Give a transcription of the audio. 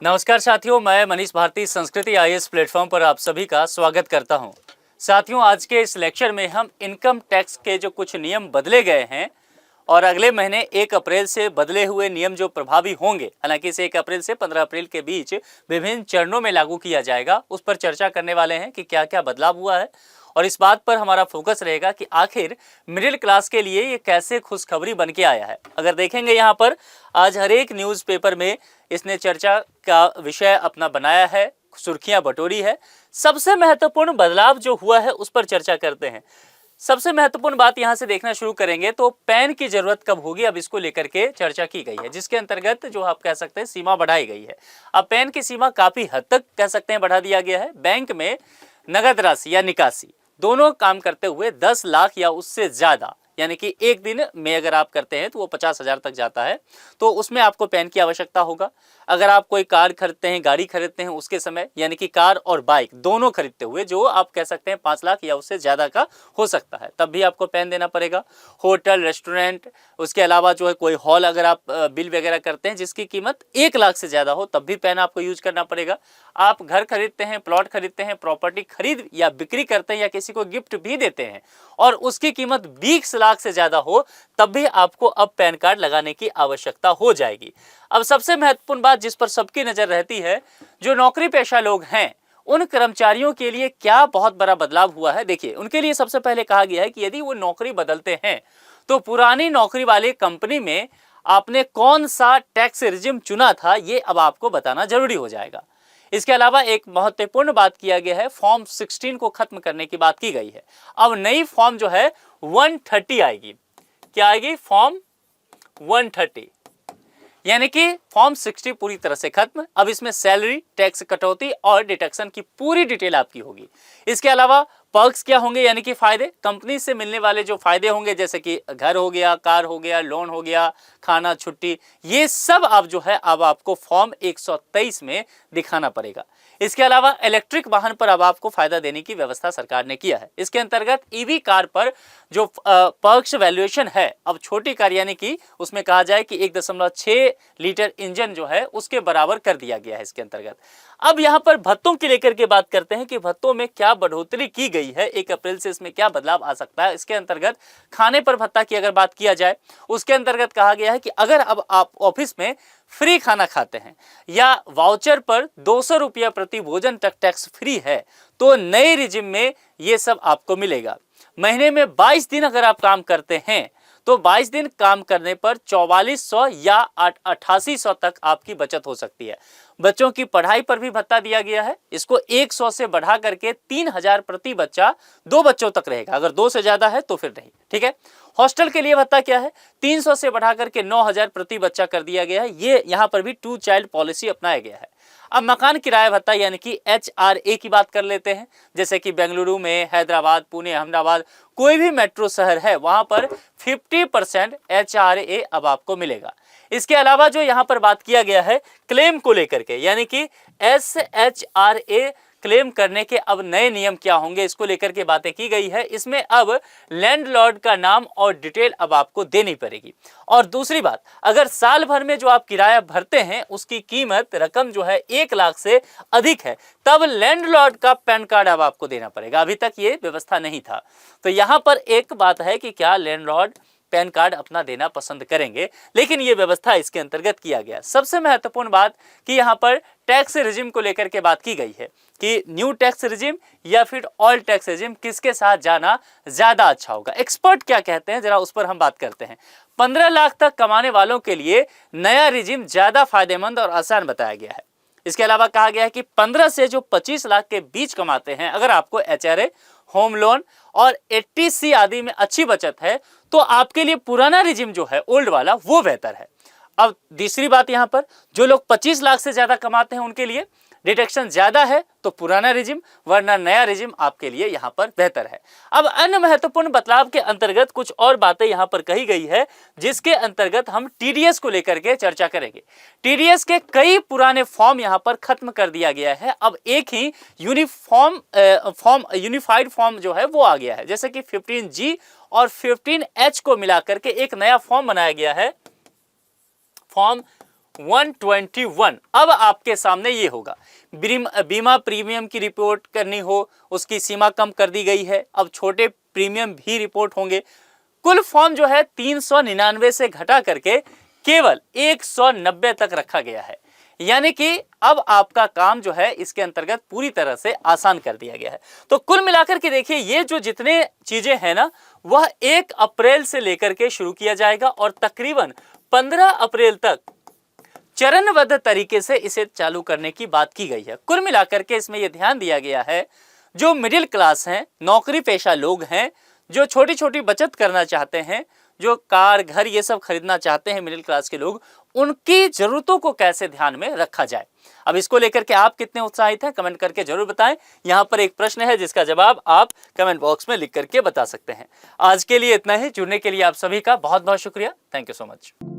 नमस्कार साथियों, मैं मनीष भारती संस्कृति आईएएस प्लेटफॉर्म पर आप सभी का स्वागत करता हूं। साथियों, आज के इस लेक्चर में हम इनकम टैक्स के जो कुछ नियम बदले गए हैं और अगले महीने 1 अप्रैल से बदले हुए नियम जो प्रभावी होंगे, हालांकि इसे 1 अप्रैल से 15 अप्रैल के बीच विभिन्न चरणों में लागू किया जाएगा, उस पर चर्चा करने वाले हैं कि क्या क्या बदलाव हुआ है। और इस बात पर हमारा फोकस रहेगा कि आखिर मिडिल क्लास के लिए ये कैसे खुशखबरी बन के आया है। अगर देखेंगे यहाँ पर आज हर एक न्यूज़पेपर में इसने चर्चा का विषय अपना बनाया है, सुर्खियां बटोरी है। सबसे महत्वपूर्ण बदलाव जो हुआ है उस पर चर्चा करते हैं। सबसे महत्वपूर्ण बात यहां से देखना शुरू करेंगे तो पैन की जरूरत कब होगी, अब इसको लेकर के चर्चा की गई है, जिसके अंतर्गत जो आप कह सकते हैं सीमा बढ़ाई गई है। अब पैन की सीमा काफी हद तक कह सकते हैं बढ़ा दिया गया है। बैंक में नगद राशि या निकासी दोनों काम करते हुए 10 लाख या उससे ज्यादा, यानी कि एक दिन में अगर आप करते हैं तो वो 50,000 तक जाता है, तो उसमें आपको पैन की आवश्यकता होगा। अगर आप कोई कार खरीदते हैं, गाड़ी खरीदते हैं उसके समय, यानी कि कार और बाइक दोनों खरीदते हुए जो आप कह सकते हैं 5 लाख या उससे ज़्यादा का हो सकता है, तब भी आपको पैन देना पड़ेगा। होटल, रेस्टोरेंट, उसके अलावा जो है कोई हॉल अगर आप बिल वगैरह करते हैं जिसकी कीमत 1 लाख से ज़्यादा हो, तब भी पैन आपको यूज करना पड़ेगा। आप घर खरीदते हैं, प्लॉट खरीदते हैं, प्रॉपर्टी खरीद या बिक्री करते हैं या किसी को गिफ्ट भी देते हैं और उसकी कीमत 20 लाख से ज़्यादा हो, तब भी आपको अब पैन कार्ड लगाने की आवश्यकता हो जाएगी। अब सबसे महत्वपूर्ण बात जिस पर सबकी नज़र रहती है, जो नौकरी पेशा लोग हैं उन कर्मचारियों के लिए क्या बहुत बड़ा बदलाव हुआ है। देखिए, उनके लिए सबसे पहले कहा गया है कि यदि वो नौकरी बदलते हैं तो पुरानी नौकरी वाली कंपनी में आपने कौन सा टैक्स रिजिम चुना था ये अब आपको बताना जरूरी हो जाएगा। इसके अलावा एक महत्वपूर्ण बात किया गया है, फॉर्म 16 को खत्म करने की बात की गई है। अब नई फॉर्म जो है 130 आएगी। क्या आएगी? फॉर्म 130, यानी कि फॉर्म 60 पूरी तरह से खत्म। अब इसमें सैलरी, टैक्स कटौती और डिडक्शन की पूरी डिटेल आपकी होगी। इसके अलावा पर्क्स क्या होंगे, यानी कि फायदे, कंपनी से मिलने वाले जो फायदे होंगे, जैसे कि घर हो गया, कार हो गया, लोन हो गया, खाना, छुट्टी, ये सब अब जो है अब आपको फॉर्म 123 में दिखाना पड़ेगा। इसके अलावा इलेक्ट्रिक वाहन पर अब आपको फायदा देने की व्यवस्था सरकार ने किया है। इसके अंतर्गत ईवी कार पर जो पर्क्स वैल्यूएशन है, अब छोटी कार यानी कि उसमें कहा जाए कि 1.6 लीटर इंजन जो है उसके बराबर कर दिया गया है इसके अंतर्गत। अब यहाँ पर भत्तों की लेकर के बात करते हैं कि भत्तों में क्या बढ़ोतरी की गई है, 1 अप्रैल से इसमें क्या बदलाव आ सकता है। इसके अंतर्गत खाने पर भत्ता की अगर बात किया जाए, उसके अंतर्गत कहा गया है कि अगर अब आप ऑफिस में फ्री खाना खाते हैं या वाउचर पर 200 रुपया प्रति भोजन तक टैक्स फ्री है, तो नए रिजिम में ये सब आपको मिलेगा। महीने में 22 दिन अगर आप काम करते हैं तो 22 दिन काम करने पर 4400 या 8800 तक आपकी बचत हो सकती है। बच्चों की पढ़ाई पर भी भत्ता दिया गया है, इसको 100 से बढ़ा करके 3000 प्रति बच्चा 2 बच्चों तक रहेगा, अगर 2 से ज्यादा है तो फिर नहीं, ठीक है। हॉस्टल के लिए भत्ता क्या है, 300 से बढ़ा करके 9000 प्रति बच्चा कर दिया गया है। ये यहाँ पर भी 2 चाइल्ड पॉलिसी अपनाया गया है। अब मकान किराया भत्ता यानी कि HRA की बात कर लेते हैं, जैसे कि बेंगलुरु में, हैदराबाद, पुणे, अहमदाबाद, कोई भी मेट्रो शहर है वहां पर 50% HRA अब आपको मिलेगा। इसके अलावा जो यहाँ पर बात किया गया है क्लेम को लेकर के, यानी कि SHRA क्लेम करने के अब नए नियम क्या होंगे, इसको लेकर के बातें की गई है। इसमें अब लैंडलॉर्ड का नाम और डिटेल अब आपको देनी पड़ेगी। और दूसरी बात, अगर साल भर में जो आप किराया भरते हैं उसकी कीमत रकम जो है 1 लाख से अधिक है, तब लैंडलॉर्ड का पैन कार्ड अब आपको देना पड़ेगा। अभी तक ये व्यवस्था नहीं था। तो यहाँ पर एक बात है कि क्या लैंडलॉर्ड पैन कार्ड अपना देना पसंद करेंगे, लेकिन ये व्यवस्था इसके अंतर्गत किया गया। सबसे महत्वपूर्ण बात कि यहाँ पर टैक्स रिजिम को लेकर के बात की गई है कि न्यू टैक्स रिजिम या फिर ऑल टैक्स रिजिम, किसके साथ जाना ज्यादा अच्छा होगा। एक्सपर्ट क्या कहते हैं जरा उस पर हम बात करते हैं। 15 लाख तक कमाने वालों के लिए नया रिजिम ज्यादा फायदेमंद और आसान बताया गया है। इसके अलावा कहा गया है कि 15 से जो 25 लाख के बीच कमाते हैं, अगर आपको HRA, होम लोन और 80C आदि में अच्छी बचत है, तो आपके लिए पुराना रिजिम जो है ओल्ड वाला वो बेहतर है। अब तीसरी बात, यहाँ पर जो लोग 25 लाख से ज्यादा कमाते हैं उनके लिए डिडक्शन ज्यादा है तो पुराना रिजिम, वरना नया रिजिम आपके लिए यहाँ पर बेहतर है। अब अन्य महत्वपूर्ण बदलाव के अंतर्गत कुछ और बातें यहाँ पर कही गई है, जिसके अंतर्गत हम TDS को लेकर के चर्चा करेंगे। TDS के कई पुराने फॉर्म यहाँ पर खत्म कर दिया गया है। अब एक ही यूनिफाइड फॉर्म जो है वो आ गया है, जैसे कि 15G और 15H को मिलाकर के एक नया फॉर्म बनाया गया है, फॉर्म 121। अब आपके सामने ये होगा, बीमा प्रीमियम की रिपोर्ट करनी हो, उसकी सीमा कम कर दी गई है। अब छोटे प्रीमियम भी रिपोर्ट होंगे। कुल फॉर्म जो है 399 से घटा करके केवल 190 तक रखा गया है। यानी कि अब आपका काम जो है इसके अंतर्गत पूरी तरह से आसान कर दिया गया है। तो कुल मिलाकर के देखिए, ये जो जितने चीजें हैं ना, वह 1 अप्रैल से लेकर के शुरू किया जाएगा और तकरीबन 15 अप्रैल तक चरणबद्ध तरीके से इसे चालू करने की बात की गई है। कुल मिलाकर के इसमें यह ध्यान दिया गया है, जो मिडिल क्लास हैं, नौकरी पेशा लोग हैं, जो छोटी छोटी बचत करना चाहते हैं, जो कार घर ये सब खरीदना चाहते हैं मिडिल क्लास के लोग, उनकी जरूरतों को कैसे ध्यान में रखा जाए। अब इसको लेकर के आप कितने उत्साहित हैं, कमेंट करके जरूर बताएं। यहां पर एक प्रश्न है जिसका जवाब आप कमेंट बॉक्स में लिख करके बता सकते हैं। आज के लिए इतना ही। जुड़ने के लिए आप सभी का बहुत बहुत शुक्रिया। Thank you so much.